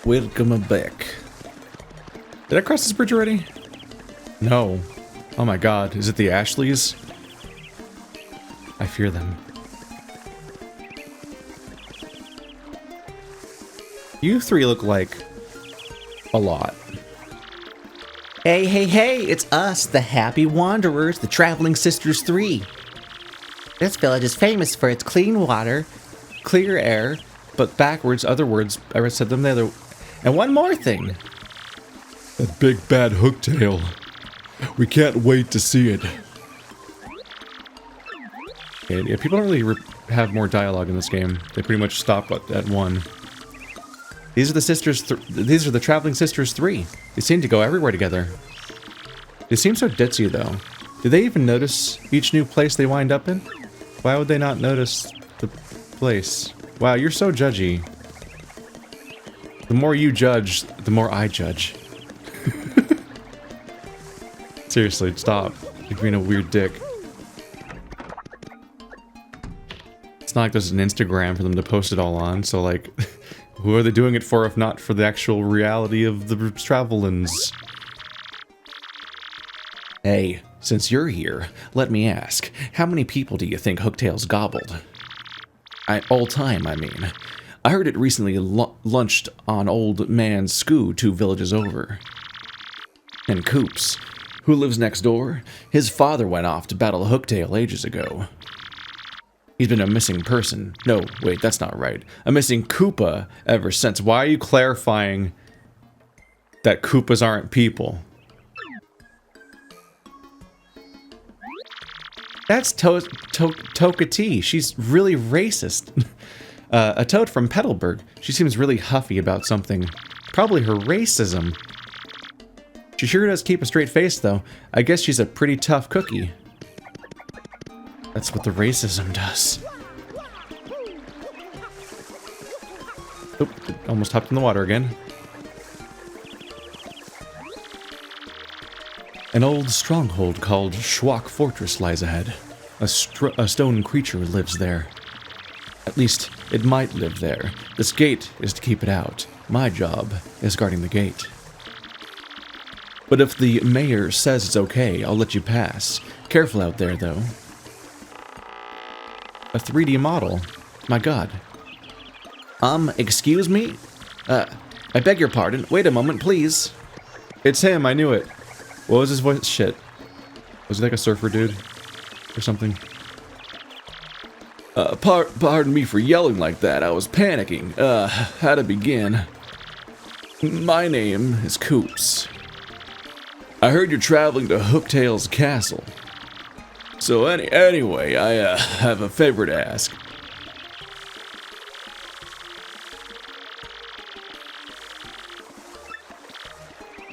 Welcome back. Did I cross this bridge already? No. Oh my god, is it the Ashleys? I fear them. You three look like a lot. Hey, hey, hey, it's us, the Happy Wanderers, the Traveling Sisters 3. This village is famous for its clean water, Clear air, but backwards, other words, I said them the other. And one more thing. That big bad Hooktail. We can't wait to see it. Yeah, people don't really have more dialogue in this game. They pretty much stop at one. These are the sisters. These are the Traveling Sisters 3. They seem to go everywhere together. They seem so ditzy, though. Do they even notice each new place they wind up in? Why would they not notice the place? Wow, you're so judgy. The more you judge, the more I judge. Seriously, stop. You're being a weird dick. It's not like there's an Instagram for them to post it all on, so like, who are they doing it for if not for the actual reality of the travelins? Hey, since you're here, let me ask, how many people do you think Hooktail's gobbled? All time, I mean. I heard it recently lunched on old man Scoo 2 villages over. And Coops, who lives next door, his father went off to battle Hooktail ages ago. He's been a missing person. No, wait, that's not right. A missing Koopa ever since. Why are you clarifying that Koopas aren't people? That's Tokati. She's really racist. A toad from Petalburg. She seems really huffy about something. Probably her racism. She sure does keep a straight face, though. I guess she's a pretty tough cookie. That's what the racism does. Oop, almost hopped in the water again. An old stronghold called Schwach Fortress lies ahead. A stone creature lives there. At least, it might live there. This gate is to keep it out. My job is guarding the gate. But if the mayor says it's okay, I'll let you pass. Careful out there, though. A 3D model? My god. Excuse me? I beg your pardon. Wait a moment, please. It's him, I knew it. What was his voice? Shit. Was he like a surfer dude? Or something? Pardon me for yelling like that. I was panicking. How to begin? My name is Coops. I heard you're traveling to Hooktail's castle. So anyway, I have a favor to ask.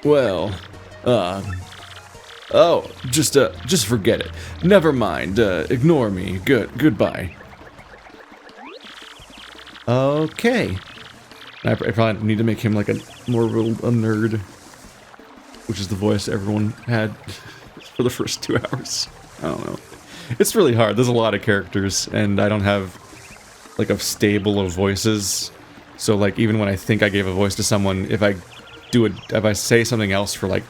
Well, oh, just forget it. Never mind. Ignore me. Goodbye. Okay. I probably need to make him like a more of a nerd, which is the voice everyone had for the first 2 hours. I don't know. It's really hard. There's a lot of characters, and I don't have like a stable of voices. So like even when I think I gave a voice to someone, if I say something else for like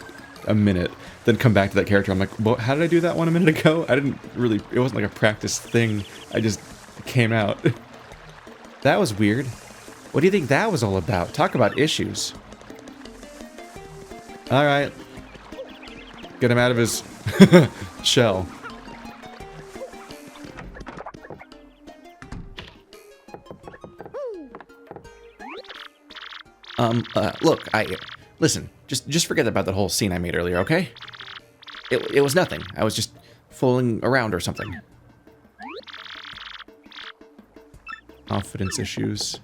a minute, then come back to that character, I'm like, well, how did I do that one a minute ago? It wasn't like a practice thing. I just came out. That was weird. What do you think that was all about? Talk about issues. Alright. Get him out of his shell. Look, listen, just forget about that whole scene I made earlier, okay? It was nothing. I was just fooling around or something. Confidence issues.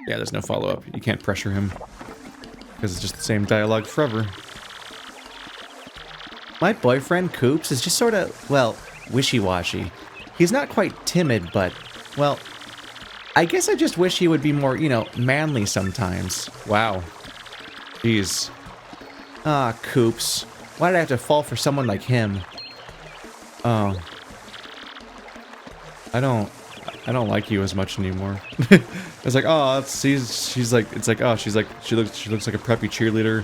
Yeah, there's no follow-up. You can't pressure him. Because it's just the same dialogue forever. My boyfriend, Coops, is just sort of, well, wishy-washy. He's not quite timid, but, well, I guess I just wish he would be more, you know, manly sometimes. Wow. Jeez. Ah, Coops. Why did I have to fall for someone like him? Oh. I don't like you as much anymore. It's like, oh, she's like, it's like, oh, she looks like a preppy cheerleader,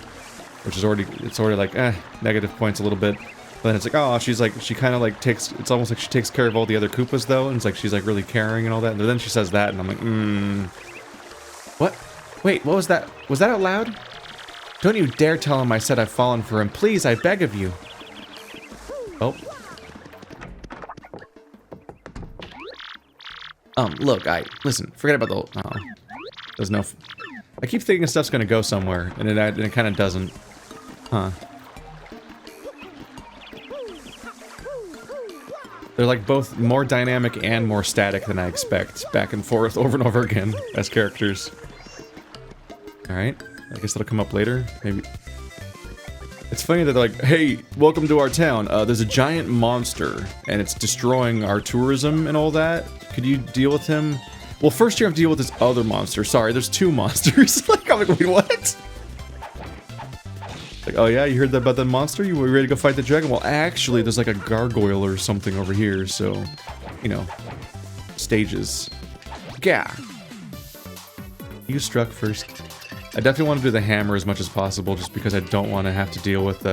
which is already, it's already like, negative points a little bit. But then it's like, oh, she's like, she kind of like takes, it's almost like she takes care of all the other Koopas though, and it's like she's like really caring and all that. And then she says that, and I'm like, what? Wait, what was that? Was that out loud? Don't you dare tell him I said I've fallen for him. Please, I beg of you. Oh. Look, listen, forget about the whole, there's no, I keep thinking stuff's gonna go somewhere, and it kind of doesn't. Huh. They're like both more dynamic and more static than I expect, back and forth over and over again as characters. Alright, I guess that'll come up later, maybe. It's funny that they're like, hey, welcome to our town. There's a giant monster, and it's destroying our tourism and all that. Could you deal with him? Well, first you have to deal with this other monster. Sorry, there's two monsters. Like, I'm like, wait, what? Like, oh yeah, you heard about that monster? You were ready to go fight the dragon? Well, actually, there's like a gargoyle or something over here, so, you know, stages. Yeah. You struck first. I definitely want to do the hammer as much as possible, just because I don't want to have to deal with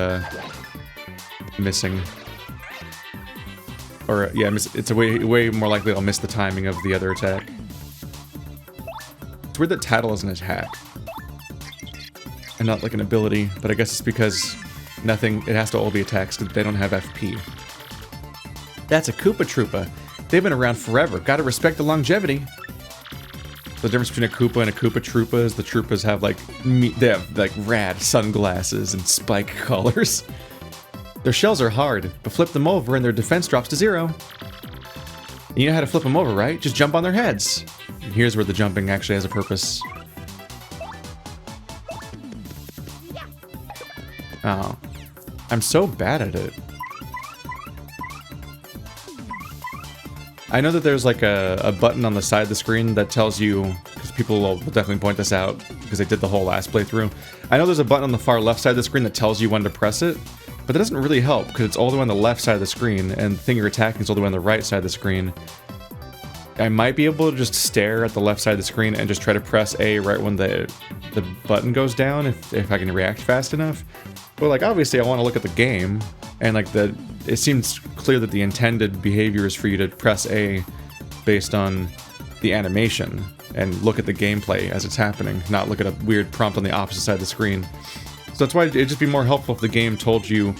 missing. Or yeah, it's a way more likely I'll miss the timing of the other attack. It's weird that Tattle is an attack and not like an ability, but I guess it's because it has to all be attacks because they don't have FP. That's a Koopa Troopa. They've been around forever. Gotta respect the longevity. The difference between a Koopa and a Koopa Troopa is the Troopas have like, they have like rad sunglasses and spike collars. Their shells are hard, but flip them over and their defense drops to 0. And you know how to flip them over, right? Just jump on their heads. And here's where the jumping actually has a purpose. Oh. I'm so bad at it. I know that there's like a button on the side of the screen that tells you, because people will definitely point this out, because they did the whole last playthrough. I know there's a button on the far left side of the screen that tells you when to press it, but that doesn't really help, because it's all the way on the left side of the screen, and the thing you're attacking is all the way on the right side of the screen. I might be able to just stare at the left side of the screen and just try to press A right when the button goes down, if I can react fast enough. But like, obviously I want to look at the game, and like it seems clear that the intended behavior is for you to press A based on the animation and look at the gameplay as it's happening, not look at a weird prompt on the opposite side of the screen. So that's why it'd just be more helpful if the game told you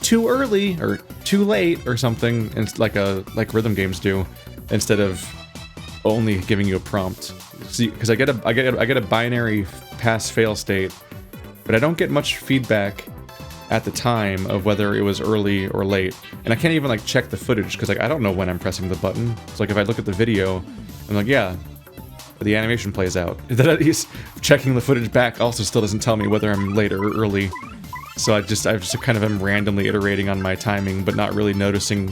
too early or too late or something, and like rhythm games do, instead of only giving you a prompt. See, because I get a binary pass-fail state, but I don't get much feedback at the time of whether it was early or late, and I can't even like check the footage because like I don't know when I'm pressing the button. So like if I look at the video, I'm like, yeah, the animation plays out. That he's checking the footage back also still doesn't tell me whether I'm late or early. So I just kind of am randomly iterating on my timing, but not really noticing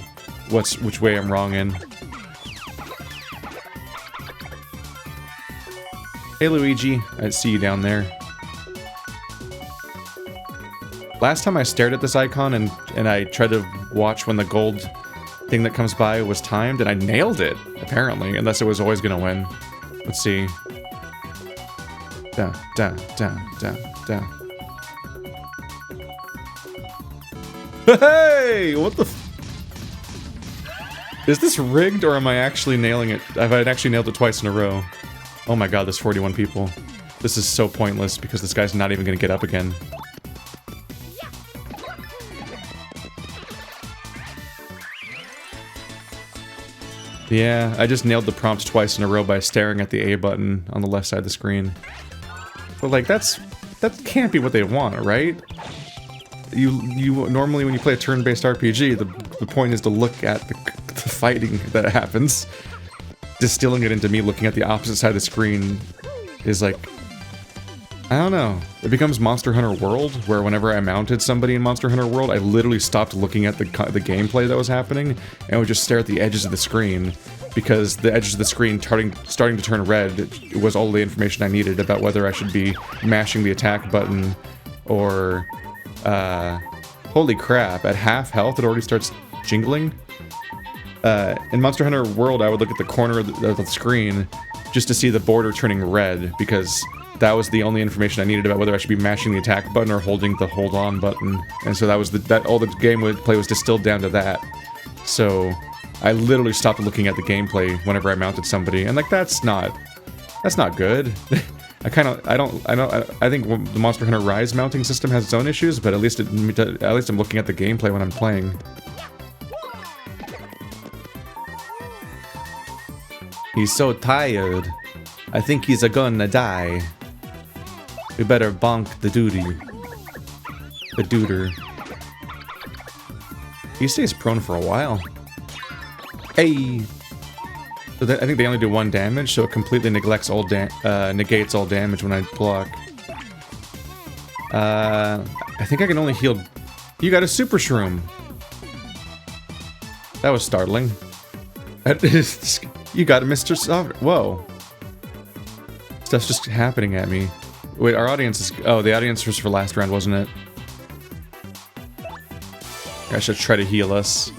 which way I'm wrong in. Hey Luigi, I see you down there. Last time I stared at this icon and I tried to watch when the gold thing that comes by was timed, and I nailed it, apparently, unless it was always gonna win. Let's see. Down, down, down, down, down. Hey! What the Is this rigged, or am I actually nailing it? Have I actually nailed it twice in a row? Oh my god, there's 41 people. This is so pointless because this guy's not even gonna get up again. Yeah, I just nailed the prompt twice in a row by staring at the A button on the left side of the screen. But like, that can't be what they want, right? You normally, when you play a turn-based RPG, the point is to look at the fighting that happens. Distilling it into me looking at the opposite side of the screen is like, I don't know. It becomes Monster Hunter World, where whenever I mounted somebody in Monster Hunter World, I literally stopped looking at the gameplay that was happening, and would just stare at the edges of the screen, because the edges of the screen starting to turn red, it was all the information I needed about whether I should be mashing the attack button, or, holy crap, at half health it already starts jingling? in Monster Hunter World, I would look at the corner of the screen just to see the border turning red, because that was the only information I needed about whether I should be mashing the attack button or holding the hold on button. And so that was all the game would play was distilled down to that. So I literally stopped looking at the gameplay whenever I mounted somebody, and like that's not good. I think the Monster Hunter Rise mounting system has its own issues, but at least I'm looking at the gameplay when I'm playing. He's so tired. I think he's gonna die. We better bonk the duty. The duder. He stays prone for a while. Hey! So I think they only do 1 damage, so it completely negates all damage when I block. I think I can only heal... You got a super shroom! That was startling. You got a Mr. Soft... Whoa. Stuff's just happening at me. Wait, our audience is... Oh, the audience was for last round, wasn't it? I should try to heal us.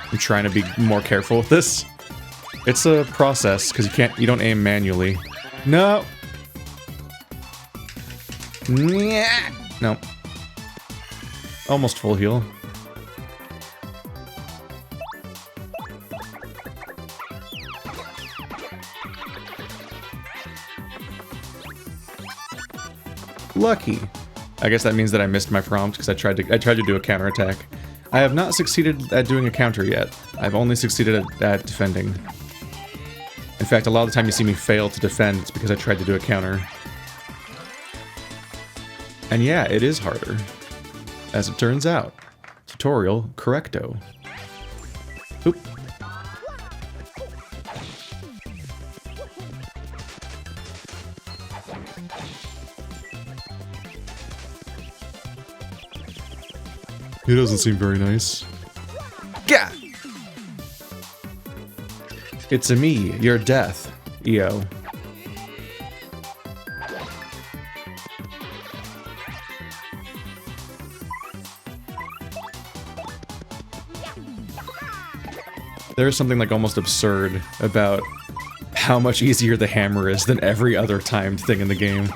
I'm trying to be more careful with this. It's a process, because you don't aim manually. No! No. Almost full heal. Lucky. I guess that means that I missed my prompt because I tried to do a counterattack. I have not succeeded at doing a counter yet. I've only succeeded at defending. In fact, a lot of the time you see me fail to defend, it's because I tried to do a counter. And yeah, it is harder. As it turns out. Tutorial correcto. Oop. He doesn't seem very nice. Gah! It's a me, your death, EO. There is something like almost absurd about how much easier the hammer is than every other timed thing in the game.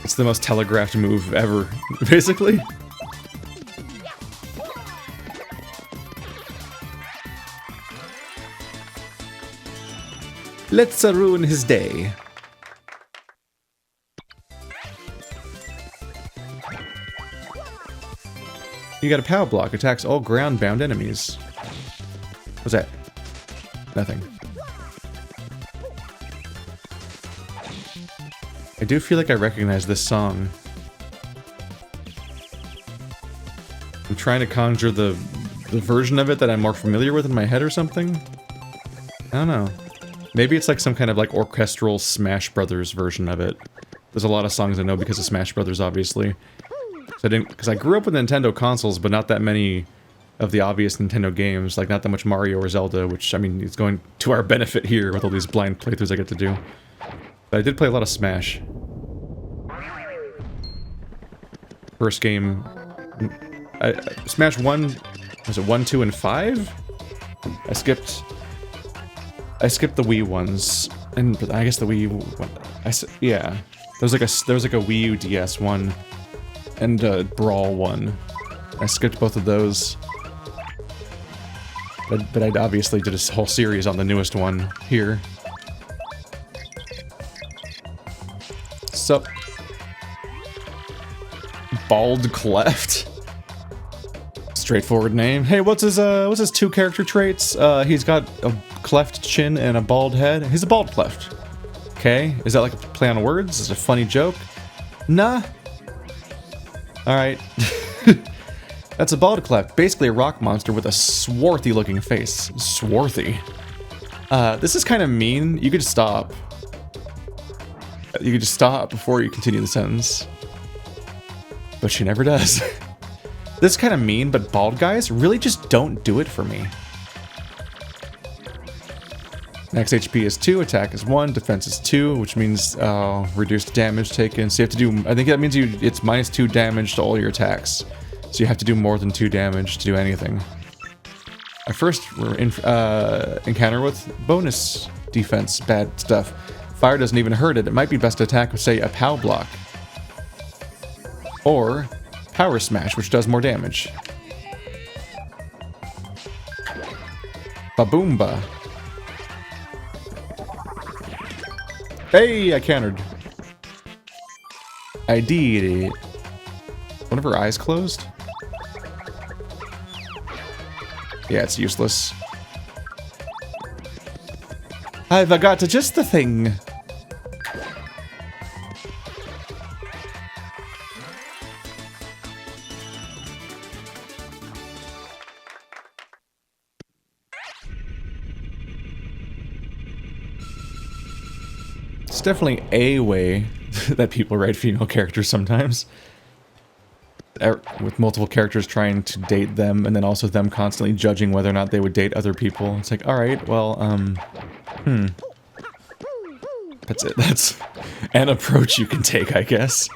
It's the most telegraphed move ever, basically. Let's ruin his day. You got a power block, attacks all ground-bound enemies. What's that? Nothing. I do feel like I recognize this song. I'm trying to conjure the version of it that I'm more familiar with in my head or something. I don't know. Maybe it's like some kind of like orchestral Smash Brothers version of it. There's a lot of songs I know because of Smash Brothers, obviously. So because I grew up with Nintendo consoles, but not that many of the obvious Nintendo games, like not that much Mario or Zelda, which, I mean, is going to our benefit here with all these blind playthroughs I get to do. But I did play a lot of Smash. First game... Smash 1... Was it 1, 2, and 5? I skipped the Wii ones, and I guess the Wii one, yeah. There was like a Wii U DS one, and a Brawl one. I skipped both of those, but I obviously did a whole series on the newest one here. Sup, Bald Cleft. Straightforward name. Hey, what's his 2 character traits? He's got a cleft chin and a bald head. He's a bald cleft. Okay, is that like a play on words? Is it a funny joke? Nah. Alright. That's a bald cleft. Basically a rock monster with a swarthy looking face. Swarthy. This is kind of mean. You could stop. You could just stop before you continue the sentence. But she never does. This is kind of mean, but bald guys really just don't do it for me. Max HP is 2, attack is 1, defense is 2, which means reduced damage taken. So you have to do, I think that means it's minus 2 damage to all your attacks. So you have to do more than 2 damage to do anything. Our first encounter with bonus defense, bad stuff. Fire doesn't even hurt it. It might be best to attack with, say, a POW block. Or Power Smash, which does more damage. Ba-boomba. Hey, I countered. I did it. One of her eyes closed? Yeah, it's useless. I've got just the thing. It's definitely a way that people write female characters sometimes. With multiple characters trying to date them, and then also them constantly judging whether or not they would date other people. It's like, alright, well, That's it. That's an approach you can take, I guess.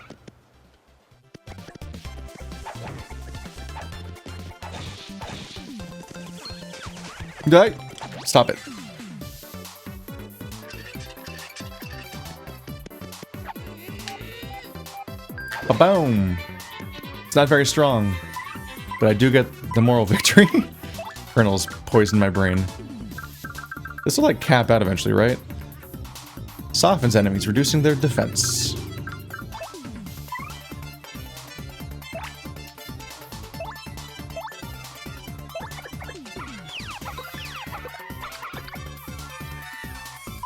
Die! Stop it. Ba-boom! It's not very strong, but I do get the moral victory. Kernels poisoned my brain. This will like cap out eventually, right? Softens enemies, reducing their defense.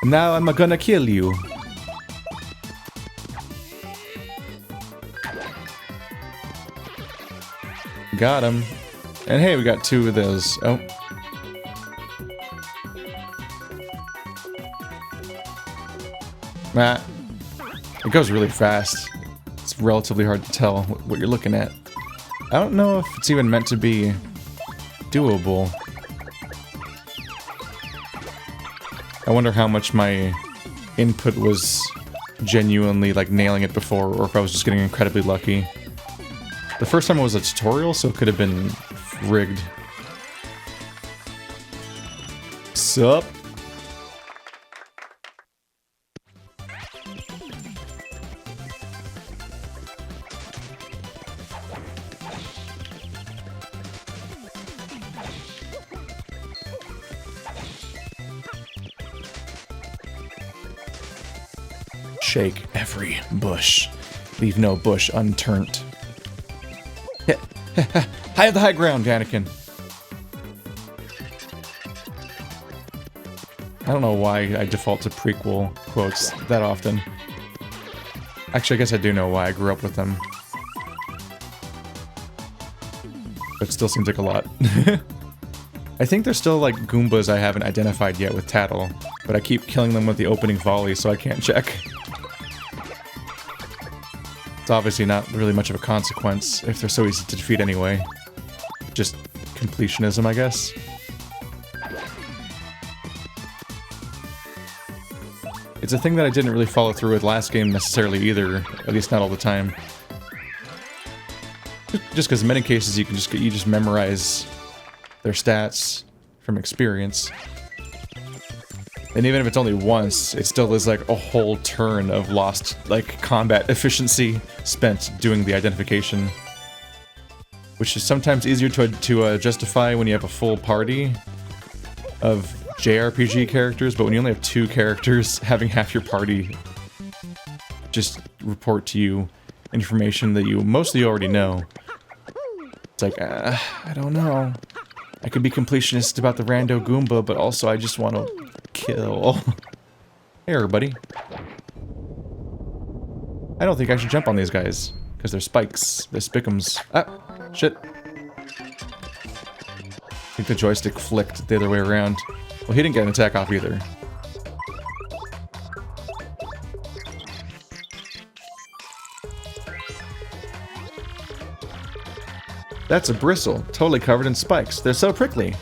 Now I'm gonna kill you. Got him. And hey, we got 2 of those. Oh. Ah. It goes really fast. It's relatively hard to tell what you're looking at. I don't know if it's even meant to be doable. I wonder how much my input was genuinely like nailing it before, or if I was just getting incredibly lucky. The first time it was a tutorial, so it could have been rigged. Sup? Shake every bush. Leave no bush unturned. High the high ground, Anakin. I don't know why I default to prequel quotes that often. Actually, I guess I do know why. I grew up with them. But it still seems like a lot. I think there's still like Goombas I haven't identified yet with Tattle, but I keep killing them with the opening volley, so I can't check. It's obviously not really much of a consequence if they're so easy to defeat anyway. Just completionism, I guess. It's a thing that I didn't really follow through with last game necessarily either, at least not all the time. Just because in many cases you just memorize their stats from experience. And even if it's only once, it still is like a whole turn of lost, like, combat efficiency spent doing the identification. Which is sometimes easier to justify when you have a full party of JRPG characters, but when you only have 2 characters, having half your party just report to you information that you mostly already know. It's like, I don't know. I could be completionist about the rando Goomba, but also I just want to kill. Hey, everybody. I don't think I should jump on these guys, because they're spikes. They're spickums. Ah, shit. I think the joystick flicked the other way around. Well, he didn't get an attack off either. That's a bristle, totally covered in spikes. They're so prickly.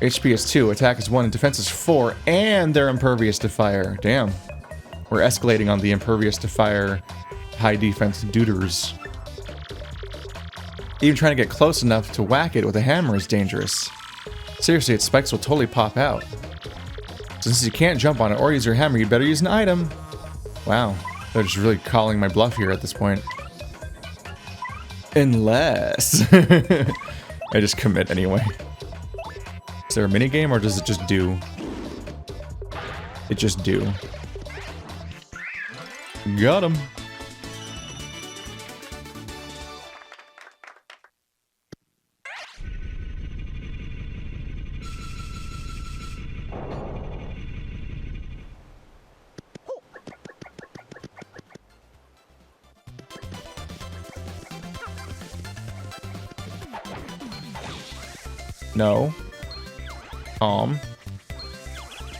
HP is 2, attack is 1, and defense is 4, and they're impervious to fire. Damn. We're escalating on the impervious to fire, high defense duders. Even trying to get close enough to whack it with a hammer is dangerous. Seriously, its spikes will totally pop out. Since you can't jump on it or use your hammer, you'd better use an item. Wow, they're just really calling my bluff here at this point. Unless... I just commit anyway. Is there a minigame or does it just do? It just do. Got him. No.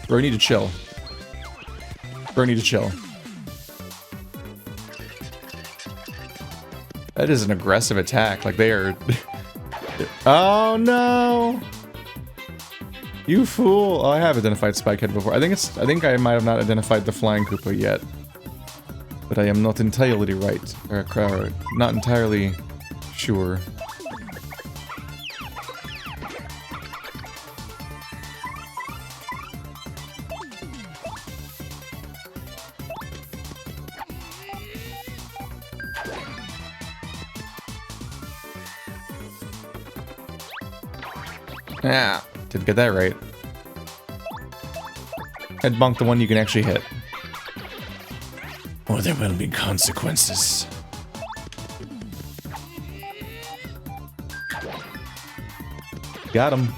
Bro, you need to chill. Bro, you need to chill. That is an aggressive attack. Like, they are... Oh, no! You fool! Oh, I have identified Spikehead before. I think I might have not identified the Flying Koopa yet. But I am not entirely right. Or not entirely sure. Ah, didn't get that right. Head bonk the one you can actually hit. Or there will be consequences. Got him.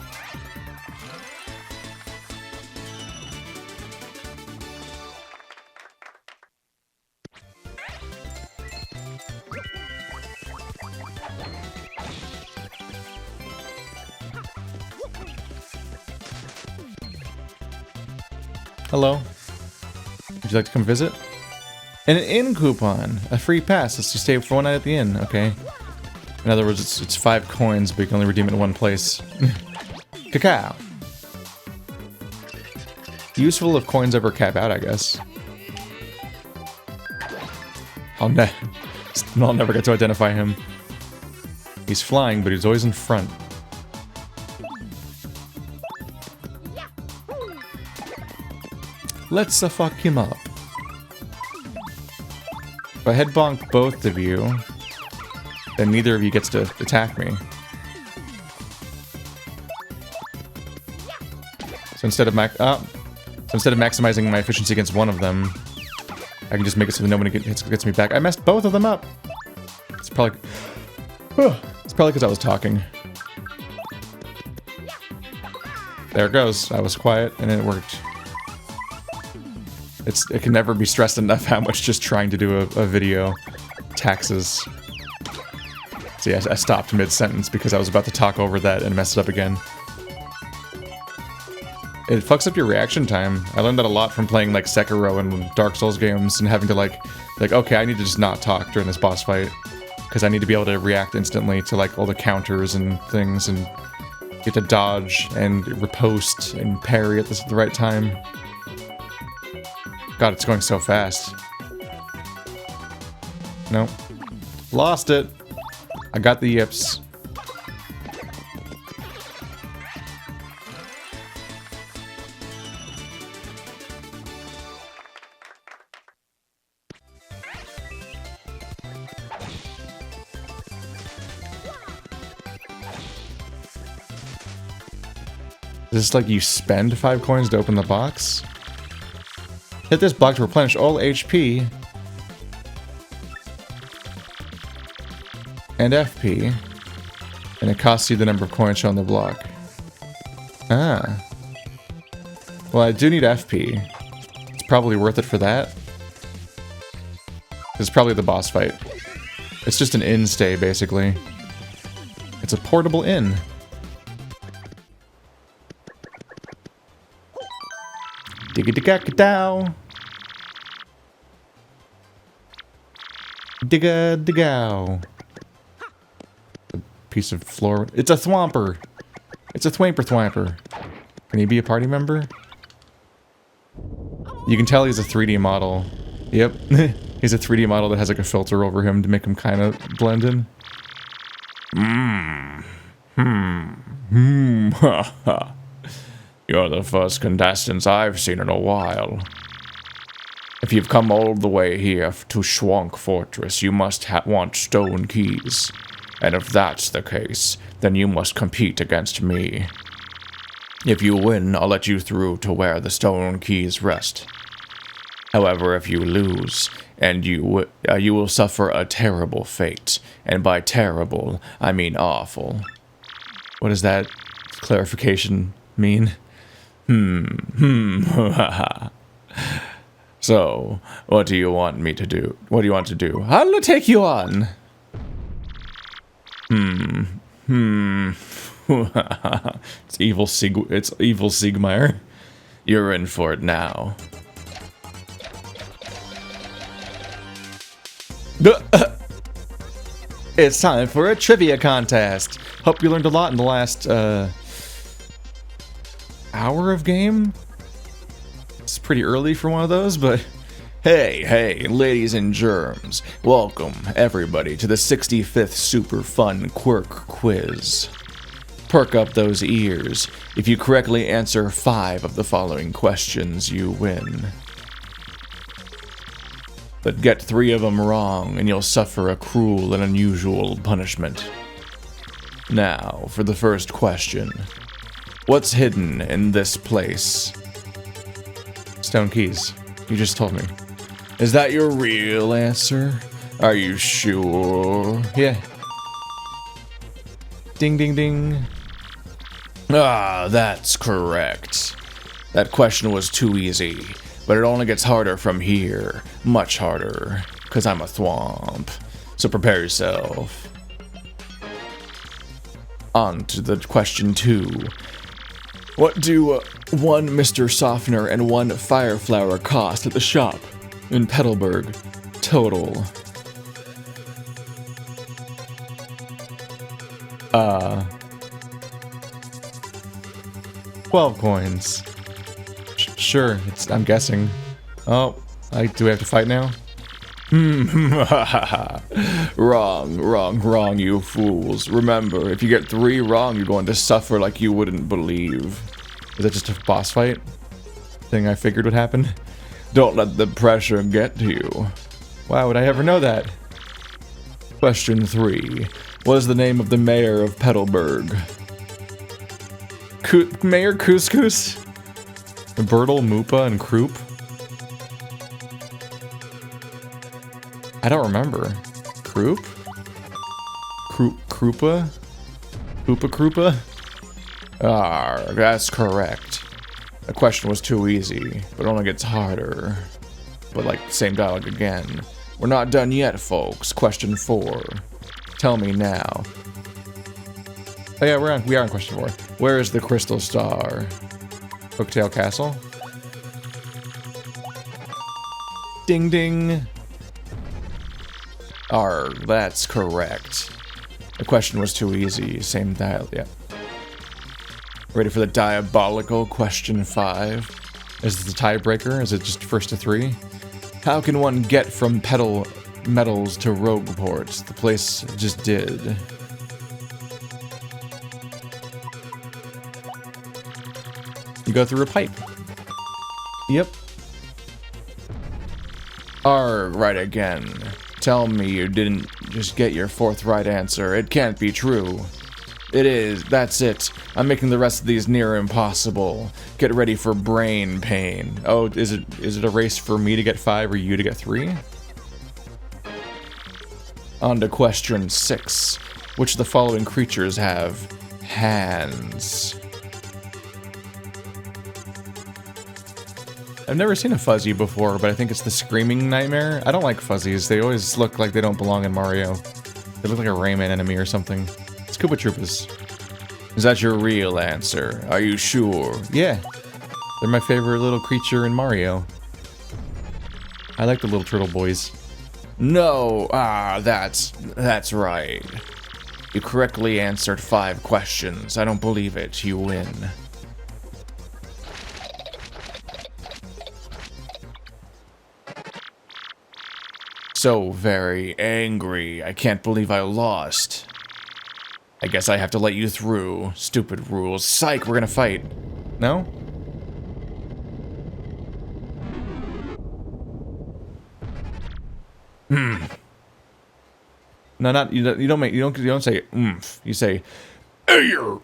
Hello. Would you like to come visit? And an inn coupon! A free pass lets you stay for one night at the inn. Okay. In other words, it's 5 coins, but you can only redeem it in one place. Cacao! Useful if coins ever cap out, I guess. I'll never get to identify him. He's flying, but he's always in front. Let's fuck him up. If I head bonk both of you, then neither of you gets to attack me. So instead of maximizing my efficiency against one of them, I can just make it so that nobody gets me back. I messed both of them up. It's probably because I was talking. There it goes. I was quiet and it worked. It can never be stressed enough how much just trying to do a video taxes. See, I stopped mid-sentence because I was about to talk over that and mess it up again. It fucks up your reaction time. I learned that a lot from playing like Sekiro and Dark Souls games and having to like, okay, I need to just not talk during this boss fight. Because I need to be able to react instantly to like all the counters and things and get to dodge and riposte and parry at the right time. God, it's going so fast. Nope. Lost it. I got the yips. Is this like you spend 5 coins to open the box? Hit this block to replenish all HP and FP, and it costs you the number of coins shown on the block. Ah. Well, I do need FP. It's probably worth it for that. It's probably the boss fight. It's just an inn stay, basically. It's a portable inn. Digga-digga-dow. Digga-digga. A piece of floor. It's a thwomper. It's a thwamper-thwamper. Can he be a party member? You can tell he's a 3D model. Yep. He's a 3D model that has like a filter over him to make him kind of blend in. You're the first contestants I've seen in a while. If you've come all the way here to Schwank Fortress, you must want stone keys. And if that's the case, then you must compete against me. If you win, I'll let you through to where the stone keys rest. However, if you lose, and you will suffer a terrible fate. And by terrible, I mean awful. What does that clarification mean? So, what do you want me to do? What do you want to do? I'll take you on. It's evil Siegmeyer. You're in for it now. It's time for a trivia contest. Hope you learned a lot in the last hour of game. It's pretty early for one of those, but hey, ladies and germs. Welcome, everybody, to the 65th Super Fun Quirk Quiz. Perk up those ears. If you correctly answer 5 of the following questions, you win. But get 3 of them wrong, and you'll suffer a cruel and unusual punishment. Now, for the first question. What's hidden in this place? Stone keys. You just told me. Is that your real answer? Are you sure? Yeah. Ding, ding, ding. Ah, that's correct. That question was too easy, but it only gets harder from here. Much harder, because I'm a thwomp. So prepare yourself. On to the question 2. What do 1 Mr. Softener and 1 Fire Flower cost at the shop in Petalburg total? 12 coins. Sure, I'm guessing. Oh, do we have to fight now? Wrong, you fools. Remember, if you get 3 wrong, you're going to suffer like you wouldn't believe. Is that just a boss fight? Thing I figured would happen? Don't let the pressure get to you. Why would I ever know that? Question 3. What is the name of the mayor of Petalburg? Mayor Couscous? Bertle, Moopa, and Kroop? I don't remember. Kroop? Krupa? Krupa? Ah, that's correct. The question was too easy, but only gets harder. But like, same dialogue again. We're not done yet, folks. Question 4. Tell me now. Oh yeah, we are on question 4. Where is the crystal star? Hooktail Castle? Ding ding. Arg, that's correct. The question was too easy. Same dial, yeah. Ready for the diabolical question 5? Is this the tiebreaker? Is it just first to 3? How can one get from Petal Metals to Rogueport? The place just did. You go through a pipe. Yep. Arg, right again. Tell me you didn't just get your 4th right answer. It can't be true. It is. That's it. I'm making the rest of these near impossible. Get ready for brain pain. Oh, is it a race for me to get 5 or you to get 3? On to question 6. Which of the following creatures have hands? I've never seen a fuzzy before, but I think it's the Screaming Nightmare. I don't like fuzzies. They always look like they don't belong in Mario. They look like a Rayman enemy or something. It's Koopa Troopas. Is that your real answer? Are you sure? Yeah. They're my favorite little creature in Mario. I like the little turtle boys. No! Ah, that's right. You correctly answered 5 questions. I don't believe it. You win. so very angry. I can't believe I lost. I guess I have to let you through. Stupid rules. Psych, we're gonna fight. No? No, not you. You don't say oomph. You say, "Ayer."